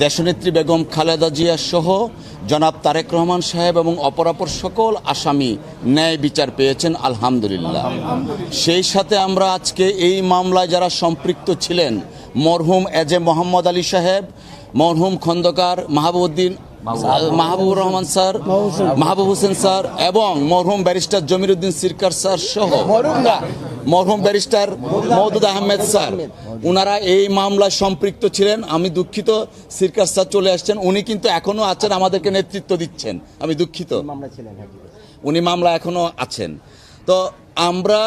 দেশনেত্রী বেগম খালেদা জিয়া সহ জনাব তারেক রহমান সাহেব এবং অপরাপর সকল আসামি ন্যায় বিচার পেয়েছেন আলহামদুলিল্লাহ। সেই সাথে আমরা আজকে এই মামলায় যারা সম্পৃক্ত ছিলেন, মরহুম এজে মোহাম্মদ আলী সাহেব, মরহুম খন্দকার মাহবুবুর রহমান স্যার, মাহবুব হোসেন স্যার এবং মরহুম ব্যারিস্টার জমিরুদ্দিন সিরকার স্যার সহ মরহুম ব্যারিস্টার মওদুদ আহমেদ স্যার, উনারা এই মামলায় সম্পৃক্ত ছিলেন। আমি দুঃখিত, সিরকার স্যার চলে আসছেন, উনি কিন্তু এখনো আছেন, আমাদেরকে নেতৃত্ব দিচ্ছেন। আমি দুঃখিত, উনি মামলা এখনো আছেন। তো আমরা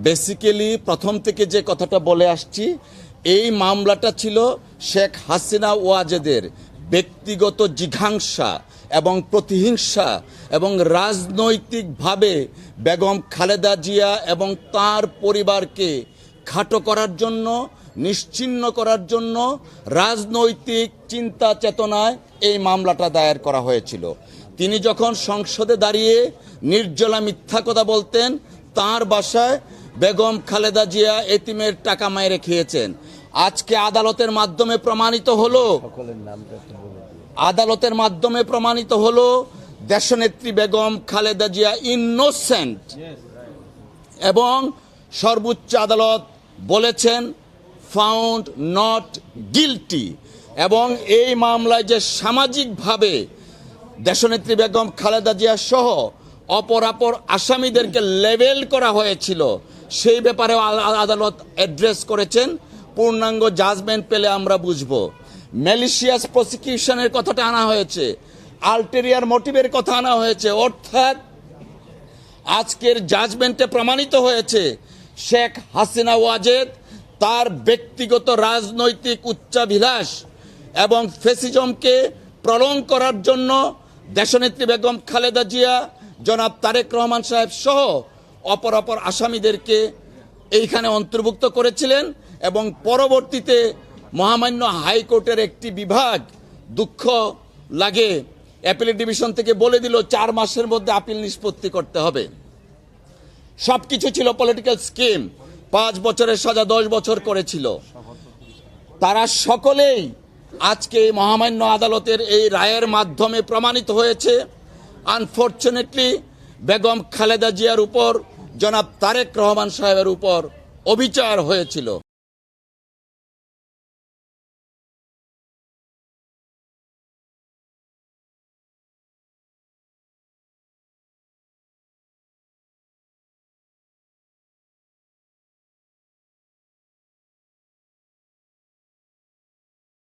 বেসিক্যালি প্রথম থেকে যে কথাটা বলে আসছি, এই মামলাটা ছিল শেখ হাসিনা ওয়াজেদের ব্যক্তিগত জিঘাংসা এবং প্রতিহিংসা এবং রাজনৈতিকভাবে বেগম খালেদা জিয়া এবং তার পরিবারকে খাটো করার জন্য, নিশ্চিহ্ন করার জন্য রাজনৈতিক চিন্তা চেতনায় এই মামলাটা দায়ের করা হয়েছিল। তিনি যখন সংসদে দাঁড়িয়ে নির্জলা মিথ্যা কথা বলতেন, তার বাসায় বেগম খালেদা জিয়া এতিমের টাকা মাইরে খেয়েছেন। আজকে আদালতের মাধ্যমে প্রমাণিত হলো দেশনেত্রী বেগম খালেদা জিয়া ইনোসেন্ট এবং সর্বোচ্চ আদালত বলেছেন ফাউন্ড নট গিলটি। এবং এই মামলায় যে সামাজিকভাবে দেশনেত্রী বেগম খালেদা জিয়া সহ অপরাপর আসামিদেরকে লেবেল করা হয়েছিল, সেই ব্যাপারেও আদালত অ্যাড্রেস করেছেন। পূর্ণাঙ্গ জাজমেন্ট পেলে আমরা বুঝব। ম্যালিশিয়াস প্রসিকিউশনের কথাটা আনা হয়েছে, আলটেরিয়ার মোটিভের কথা আনা হয়েছে। অর্থাৎ আজকের জাজমেন্টে প্রমাণিত হয়েছে শেখ হাসিনা ওয়াজেদ তার ব্যক্তিগত রাজনৈতিক উচ্চাভিলাষ এবং ফ্যাসিজমকে প্রলং করার জন্য দেশনেত্রী বেগম খালেদা জিয়া, জনাব তারেক রহমান সাহেব সহ অপরাপর আসামিদেরকে এইখানে অন্তর্ভুক্ত করেছিলেন। এবং পরবর্তীতে মহামান্য হাইকোর্টের একটি বিভাগ, দুঃখ লাগে, অ্যাপিলেট ডিভিশন থেকে বলে দিল 4 মাসের মধ্যে আপিল নিষ্পত্তি করতে হবে। সবকিছু ছিল পলিটিক্যাল স্কিম। 5 বছরের সাজা 10 বছর করেছিল। তারা সকলেই আজকে মহামান্য আদালতের এই রায়ের মাধ্যমে প্রমাণিত হয়েছে। আনফরচুনেটলি বেগম খালেদা জিয়ার উপর, জনাব তারেক রহমান সাহেবের উপর অবিচার হয়েছিল।